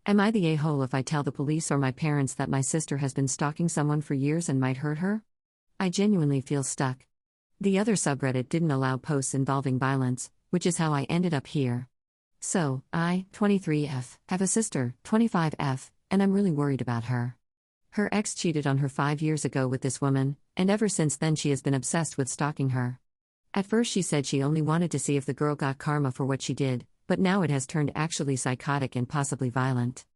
Am I the a-hole if I tell the police or my parents that my sister has been stalking someone for years and might hurt her? I genuinely feel stuck. The other subreddit didn't allow posts involving violence, which is how I ended up here. So, I, 23F, have a sister, 25F, and I'm really worried about her. Her ex cheated on her 5 years ago with this woman, and ever since then she has been obsessed with stalking her. At first she said she only wanted to see if the girl got karma for what she did, but now it has turned actually psychotic and possibly violent.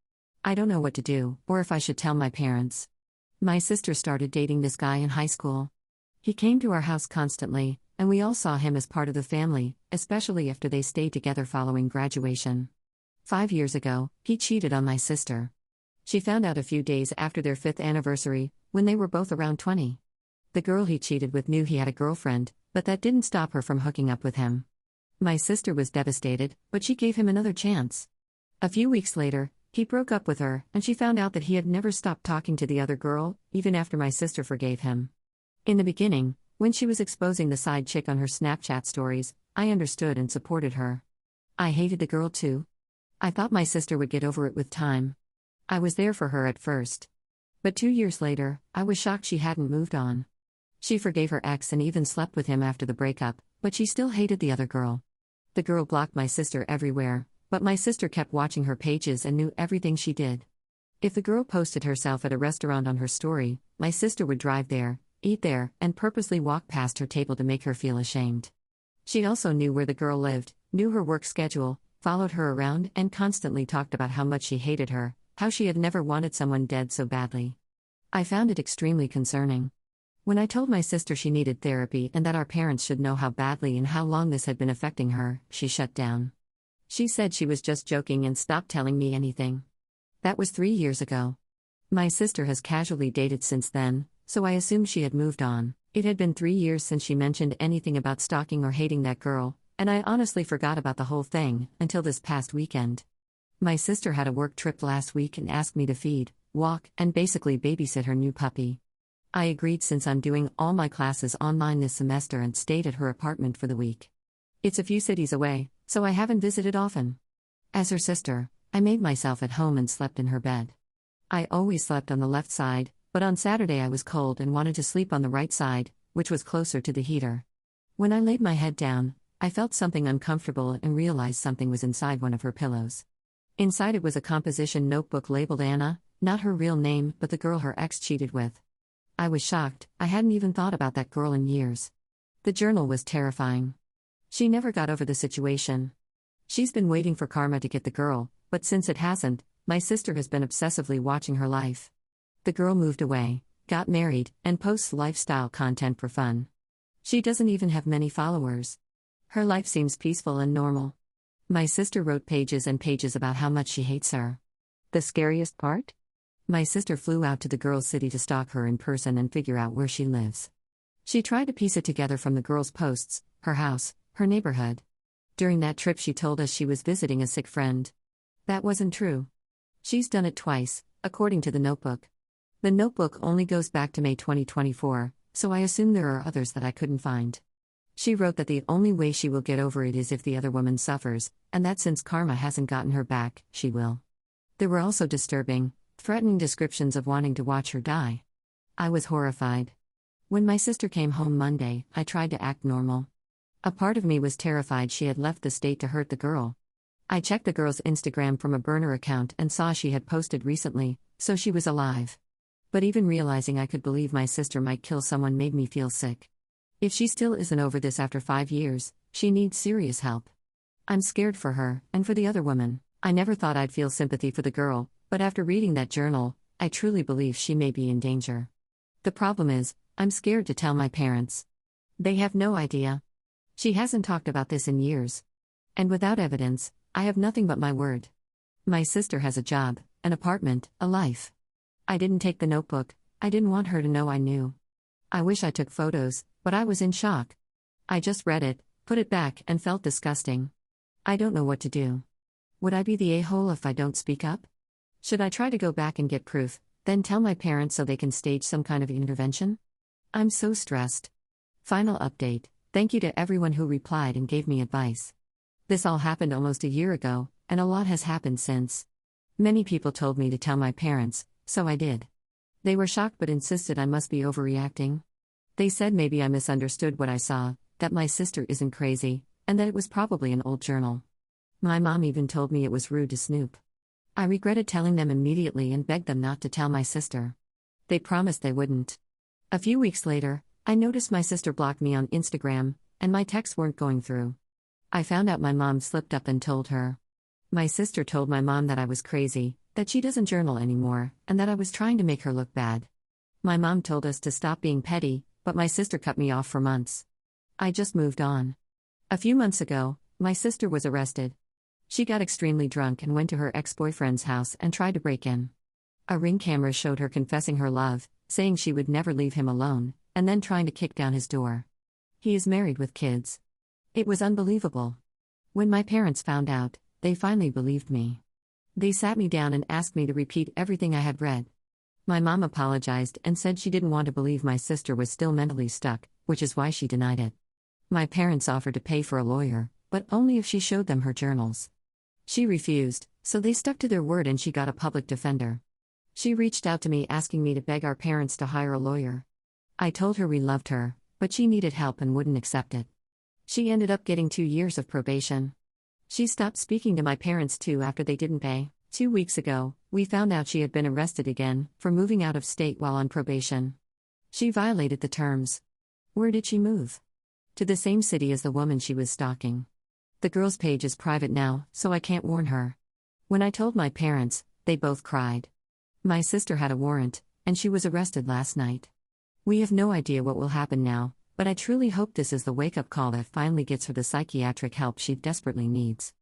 I don't know what to do, or if I should tell my parents. My sister started dating this guy in high school. He came to our house constantly, and we all saw him as part of the family, especially after they stayed together following graduation. 5 years ago, he cheated on my sister. She found out a few days after their 5th anniversary, when they were both around 20. The girl he cheated with knew he had a girlfriend, but that didn't stop her from hooking up with him. My sister was devastated, but she gave him another chance. A few weeks later, he broke up with her, and she found out that he had never stopped talking to the other girl, even after my sister forgave him. In the beginning, when she was exposing the side chick on her Snapchat stories, I understood and supported her. I hated the girl too. I thought my sister would get over it with time. I was there for her at first. But 2 years later, I was shocked she hadn't moved on. She forgave her ex and even slept with him after the breakup, but she still hated the other girl. The girl blocked my sister everywhere, but my sister kept watching her pages and knew everything she did. If the girl posted herself at a restaurant on her story, my sister would drive there, eat there, and purposely walk past her table to make her feel ashamed. She also knew where the girl lived, knew her work schedule, followed her around, and constantly talked about how much she hated her, how she had never wanted someone dead so badly. I found it extremely concerning. When I told my sister she needed therapy and that our parents should know how badly and how long this had been affecting her, she shut down. She said she was just joking and stopped telling me anything. That was 3 years ago. My sister has casually dated since then, so I assumed she had moved on. It had been 3 years since she mentioned anything about stalking or hating that girl, and I honestly forgot about the whole thing, until this past weekend. My sister had a work trip last week and asked me to feed, walk, and basically babysit her new puppy. I agreed since I'm doing all my classes online this semester and stayed at her apartment for the week. It's a few cities away, so I haven't visited often. As her sister, I made myself at home and slept in her bed. I always slept on the left side, but on Saturday I was cold and wanted to sleep on the right side, which was closer to the heater. When I laid my head down, I felt something uncomfortable and realized something was inside one of her pillows. Inside it was a composition notebook labeled Anna, not her real name but the girl her ex cheated with. I was shocked, I hadn't even thought about that girl in years. The journal was terrifying. She never got over the situation. She's been waiting for karma to get the girl, but since it hasn't, my sister has been obsessively watching her life. The girl moved away, got married, and posts lifestyle content for fun. She doesn't even have many followers. Her life seems peaceful and normal. My sister wrote pages and pages about how much she hates her. The scariest part? My sister flew out to the girl's city to stalk her in person and figure out where she lives. She tried to piece it together from the girl's posts, her house, her neighborhood. During that trip she told us she was visiting a sick friend. That wasn't true. She's done it twice, according to the notebook. The notebook only goes back to May 2024, so I assume there are others that I couldn't find. She wrote that the only way she will get over it is if the other woman suffers, and that since karma hasn't gotten her back, she will. There were also disturbing, threatening descriptions of wanting to watch her die. I was horrified. When my sister came home Monday, I tried to act normal. A part of me was terrified she had left the state to hurt the girl. I checked the girl's Instagram from a burner account and saw she had posted recently, so she was alive. But even realizing I could believe my sister might kill someone made me feel sick. If she still isn't over this after 5 years, she needs serious help. I'm scared for her, and for the other woman. I never thought I'd feel sympathy for the girl, but after reading that journal, I truly believe she may be in danger. The problem is, I'm scared to tell my parents. They have no idea. She hasn't talked about this in years. And without evidence, I have nothing but my word. My sister has a job, an apartment, a life. I didn't take the notebook, I didn't want her to know I knew. I wish I took photos, but I was in shock. I just read it, put it back, and felt disgusting. I don't know what to do. Would I be the a-hole if I don't speak up? Should I try to go back and get proof, then tell my parents so they can stage some kind of intervention? I'm so stressed. Final update, thank you to everyone who replied and gave me advice. This all happened almost a year ago, and a lot has happened since. Many people told me to tell my parents, so I did. They were shocked but insisted I must be overreacting. They said maybe I misunderstood what I saw, that my sister isn't crazy, and that it was probably an old journal. My mom even told me it was rude to snoop. I regretted telling them immediately and begged them not to tell my sister. They promised they wouldn't. A few weeks later, I noticed my sister blocked me on Instagram, and my texts weren't going through. I found out my mom slipped up and told her. My sister told my mom that I was crazy, that she doesn't journal anymore, and that I was trying to make her look bad. My mom told us to stop being petty, but my sister cut me off for months. I just moved on. A few months ago, my sister was arrested. She got extremely drunk and went to her ex-boyfriend's house and tried to break in. A Ring camera showed her confessing her love, saying she would never leave him alone, and then trying to kick down his door. He is married with kids. It was unbelievable. When my parents found out, they finally believed me. They sat me down and asked me to repeat everything I had read. My mom apologized and said she didn't want to believe my sister was still mentally stuck, which is why she denied it. My parents offered to pay for a lawyer, but only if she showed them her journals. She refused, so they stuck to their word and she got a public defender. She reached out to me asking me to beg our parents to hire a lawyer. I told her we loved her, but she needed help and wouldn't accept it. She ended up getting 2 years of probation. She stopped speaking to my parents too after they didn't pay. 2 weeks ago, we found out she had been arrested again for moving out of state while on probation. She violated the terms. Where did she move? To the same city as the woman she was stalking. The girl's page is private now, so I can't warn her. When I told my parents, they both cried. My sister had a warrant, and she was arrested last night. We have no idea what will happen now, but I truly hope this is the wake-up call that finally gets her the psychiatric help she desperately needs.